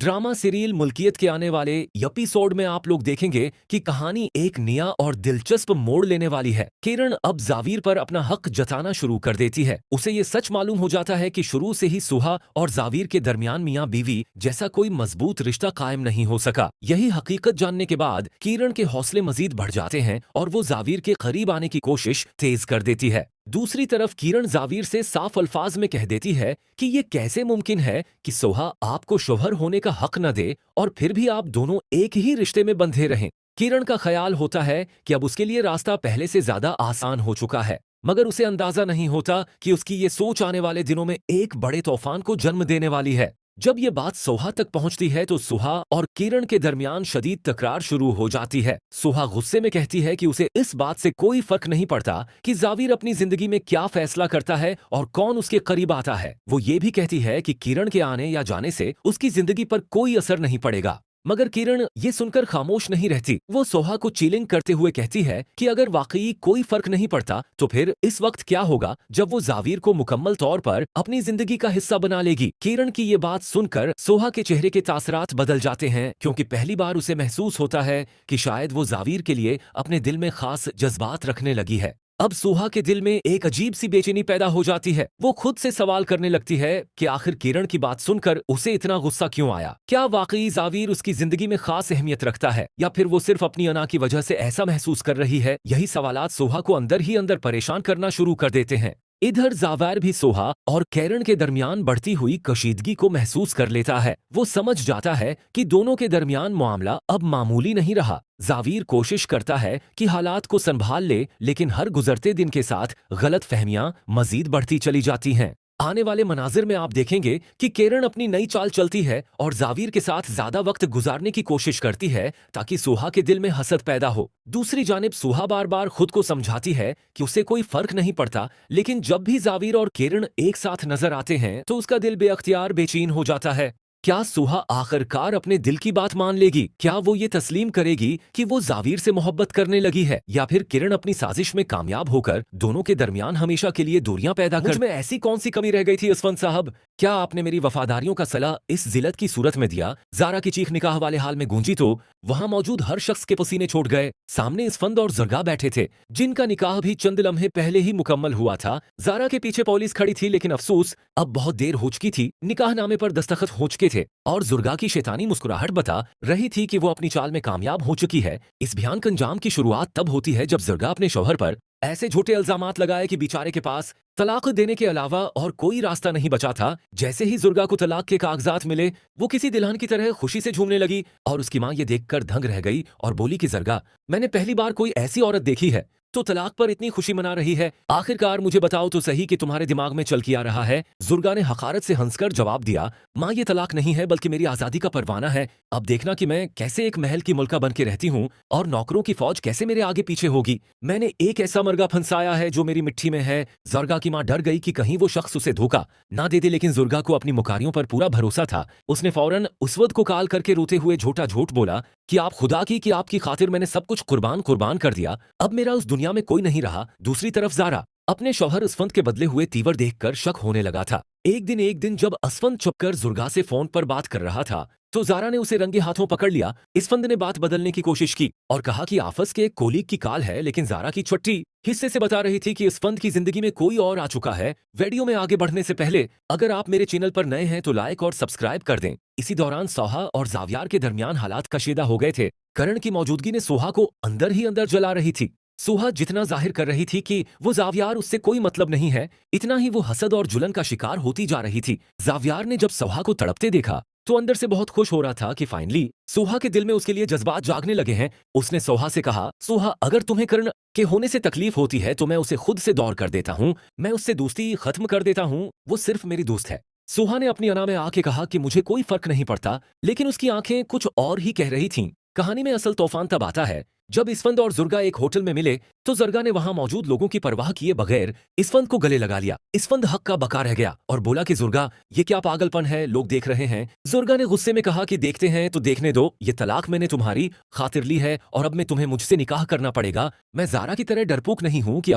Drama serial मुल्कियत के आने वाले एपिसोड में आप लोग देखेंगे कि कहानी एक नया और दिलचस्प मोड़ लेने वाली है। किरण अब जावीर पर अपना हक जताना शुरू कर देती है। उसे ये सच मालूम हो जाता है कि शुरू से ही सुहा और जावीर के दरमियान मियां बीवी जैसा कोई मजबूत रिश्ता कायम नहीं हो सका। यही हकीकत जानने के बाद किरण के हौसले मजीद बढ़ जाते हैं और वो जावीर के करीब आने की कोशिश तेज कर देती है। दूसरी तरफ किरण जावीर से साफ अल्फाज में कह देती है कि ये कैसे मुमकिन है कि सोहा आपको शौहर होने का हक न दे और फिर भी आप दोनों एक ही रिश्ते में बंधे रहें। किरण का ख्याल होता है कि अब उसके लिए रास्ता पहले से ज्यादा आसान हो चुका है, मगर उसे अंदाजा नहीं होता कि उसकी ये सोच आने वाले दिनों में एक बड़े तूफान को जन्म देने वाली है। जब ये बात सोहा तक पहुंचती है तो सुहा और किरण के दरमियान शदीद तकरार शुरू हो जाती है। सुहा गुस्से में कहती है कि उसे इस बात से कोई फर्क नहीं पड़ता कि जावीर अपनी जिंदगी में क्या फैसला करता है और कौन उसके करीब आता है। वो ये भी कहती है कि किरण के आने या जाने से उसकी जिंदगी पर कोई असर नहीं पड़ेगा, मगर किरण ये सुनकर खामोश नहीं रहती। वो सोहा को चीलिंग करते हुए कहती है कि अगर वाकई कोई फर्क नहीं पड़ता तो फिर इस वक्त क्या होगा जब वो जावीर को मुकम्मल तौर पर अपनी जिंदगी का हिस्सा बना लेगी। किरण की ये बात सुनकर सोहा के चेहरे के तासरात बदल जाते हैं, क्योंकि पहली बार उसे महसूस होता है कि शायद वो जावीर के लिए अपने दिल में खास जज्बात रखने लगी है। अब सुहा के दिल में एक अजीब सी बेचैनी पैदा हो जाती है। वो खुद से सवाल करने लगती है कि आखिर किरण की बात सुनकर उसे इतना गुस्सा क्यों आया। क्या वाकई जावीर उसकी जिंदगी में खास अहमियत रखता है या फिर वो सिर्फ अपनी अना की वजह से ऐसा महसूस कर रही है। यही सवालात सुहा को अंदर ही अंदर परेशान करना शुरू कर देते हैं। इधर जावार भी सोहा और किरण के दरमियान बढ़ती हुई कशीदगी को महसूस कर लेता है। वो समझ जाता है कि दोनों के दरमियान मामला अब मामूली नहीं रहा। जावीर कोशिश करता है कि हालात को संभाल ले, लेकिन हर गुजरते दिन के साथ गलत फहमियां मजीद बढ़ती चली जाती हैं। आने वाले मनाजिर में आप देखेंगे कि किरण अपनी नई चाल चलती है और जावीर के साथ ज्यादा वक्त गुजारने की कोशिश करती है ताकि सुहा के दिल में हसद पैदा हो। दूसरी जानिब सुहा बार बार खुद को समझाती है कि उसे कोई फर्क नहीं पड़ता, लेकिन जब भी जावीर और किरण एक साथ नजर आते हैं तो उसका दिल बेअख्तियार बेचैन हो जाता है। क्या सुहा आखिरकार अपने दिल की बात मान लेगी? क्या वो ये तस्लीम करेगी कि वो जावीर से मोहब्बत करने लगी है, या फिर किरण अपनी साजिश में कामयाब होकर दोनों के दरमियान हमेशा के लिए दूरियां पैदा कर। मुझ में ऐसी कौन सी कमी रह गई थी असफंद साहब? क्या आपने मेरी वफादारियों का सलाह इस जिलत की सूरत में दिया? जारा की चीख निकाह वाले हाल में गूंजी तो वहां मौजूद हर शख्स के पसीने छोड़ गए। सामने इसफंद और जुर्गा बैठे थे, जिनका निकाह भी चंद लम्हे पहले ही मुकम्मल हुआ था। जारा के पीछे पुलिस खड़ी थी, लेकिन अफसोस अब बहुत देर हो चुकी थी। निकाहनामे पर दस्तखत हो चुके थे और जुर्गा की शैतानी मुस्कुराहट बता रही थी कि वो अपनी चाल में कामयाब हो चुकी है। इस भयानक अंजाम की शुरुआत तब होती है जब जुर्गा अपने शौहर पर ऐसे झूठे इल्जामात लगाए कि बेचारे के पास तलाक देने के अलावा और कोई रास्ता नहीं बचा था। जैसे ही जुर्गा को तलाक के कागजात मिले, वो किसी दिलहन की तरह खुशी से झूमने लगी और उसकी मां ये देखकर दंग रह गई और बोली कि जुर्गा, मैंने पहली बार कोई ऐसी औरत देखी है तो तलाक पर इतनी खुशी मना रही है। आखिरकार मुझे बताओ तो सही कि तुम्हारे दिमाग में चल क्या रहा है। जुर्गा ने हकारत से हंसकर जवाब दिया, माँ ये तलाक नहीं है बल्कि मेरी आजादी का परवाना है। अब देखना कि मैं कैसे एक महल की मुल्का बन के रहती हूँ और नौकरों की फौज कैसे मेरे आगे पीछे होगी। मैंने एक ऐसा मर्गा फंसाया है जो मेरी मिट्टी में है। जुर्गा की माँ डर गई कि कहीं वो शख्स उसे धोखा ना दे दे, लेकिन जुर्गा को अपनी मुकारियों पर पूरा भरोसा था। उसने फौरन उसवद को काल करके रोते हुए झूठा झूठ बोला कि आप खुदा की कि आपकी खातिर मैंने सब कुछ कुर्बान कर दिया। अब मेरा उस दुनिया में कोई नहीं रहा। दूसरी तरफ जारा अपने शौहर असफंद के बदले हुए तीवर देखकर शक होने लगा था। एक दिन जब असफंद छुपकर जुर्गा से फोन पर बात कर रहा था तो जारा ने उसे रंगे हाथों पकड़ लिया। इसफंद ने बात बदलने की कोशिश की और कहा कि आफस के एक कोलीग की काल है, लेकिन जारा की छुट्टी हिस्से से बता रही थी कि इसफंद की जिंदगी में कोई और आ चुका है। वीडियो में आगे बढ़ने से पहले अगर आप मेरे चैनल पर नए हैं तो लाइक और सब्सक्राइब कर दें। इसी दौरान सोहा और जावियार के दरमियान हालात कशीदा हो गए थे। करण की मौजूदगी ने सोहा को अंदर ही अंदर जला रही थी। सोहा जितना जाहिर कर रही थी कि वो जावियार उससे कोई मतलब नहीं है, इतना ही वो हसद और जुलन का शिकार होती जा रही थी। जावियार ने जब सोहा को तड़पते देखा तो अंदर से बहुत खुश हो रहा था कि फाइनली सोहा के दिल में उसके लिए जज्बात जागने लगे हैं। उसने सोहा से कहा, सोहा अगर तुम्हें करण के होने से तकलीफ होती है तो मैं उसे खुद से दौर कर देता हूँ, मैं उससे दोस्ती खत्म कर देता हूँ, वो सिर्फ मेरी दोस्त है। सोहा ने अपनी अना में आके कहा कि मुझे कोई फर्क नहीं पड़ता, लेकिन उसकी आंखें कुछ और ही कह रही थीं। कहानी में असल तूफान तब आता है जब इसफंद और जुर्गा एक होटल में मिले तो जुर्गा ने वहां मौजूद लोगों की परवाह किए बगैर इसफंद को गले लगा लिया। इसफंद हक का बका रह गया और बोला कि जुर्गा ये क्या पागलपन है, लोग देख रहे हैं। जुर्गा ने गुस्से में कहा कि देखते हैं तो देखने दो, ये तलाक मैंने तुम्हारी खातिर ली है और अब मैं तुम्हें मुझसे निकाह करना पड़ेगा। मैं जारा की तरह डरपोक नहीं हूँ कि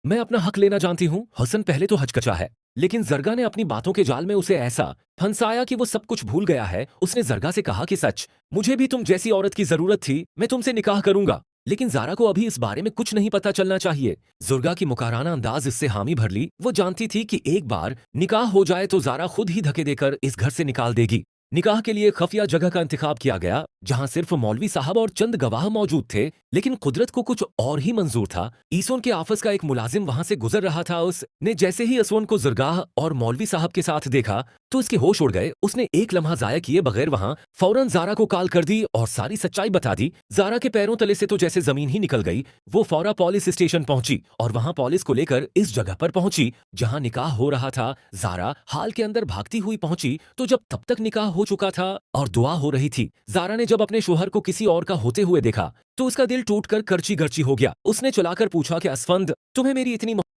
मैं अपना हक लेना जानती हूँ। हसन पहले तो हचकचा है, लेकिन जरगा ने अपनी बातों के जाल में उसे ऐसा फंसाया कि वो सब कुछ भूल गया है। उसने जरगा से कहा कि सच, मुझे भी तुम जैसी औरत की जरूरत थी, मैं तुमसे निकाह करूंगा। लेकिन जारा को अभी इस बारे में कुछ नहीं पता चलना चाहिए। जुर्गा की मुकाराना अंदाज इससे हामी भर ली। वो जानती थी कि एक बार निकाह हो जाए तो जारा खुद ही धक्के देकर इस घर से निकाल देगी। निकाह के लिए खुफिया जगह का इंतखाब किया गया, जहां सिर्फ मौलवी साहब और चंद गवाह मौजूद थे। लेकिन कुदरत को कुछ और ही मंजूर था। ईसोन के आफस का एक मुलाजिम वहां से गुजर रहा था। उसने जैसे ही असवन को जुर्गाह और मौलवी साहब के साथ देखा तो इसके होश उड़ गए। उसने एक लम्हा जाया किए बगैर वहां फौरन जारा को कॉल कर दी और सारी सच्चाई बता दी। जारा के पैरों तले से तो जैसे जमीन ही निकल गई। वो फौरा पुलिस स्टेशन पहुंची और वहां पुलिस को लेकर इस जगह पर पहुंची जहां निकाह हो रहा था। जारा हाल के अंदर भागती हुई पहुंची तो जब तब तक निकाह हो चुका था और दुआ हो रही थी। जारा ने जब अपने शोहर को किसी और का होते हुए देखा तो उसका दिल टूटकर करची गरची हो गया। उसने चलाकर पूछा कि असफंद, तुम्हें मेरी इतनी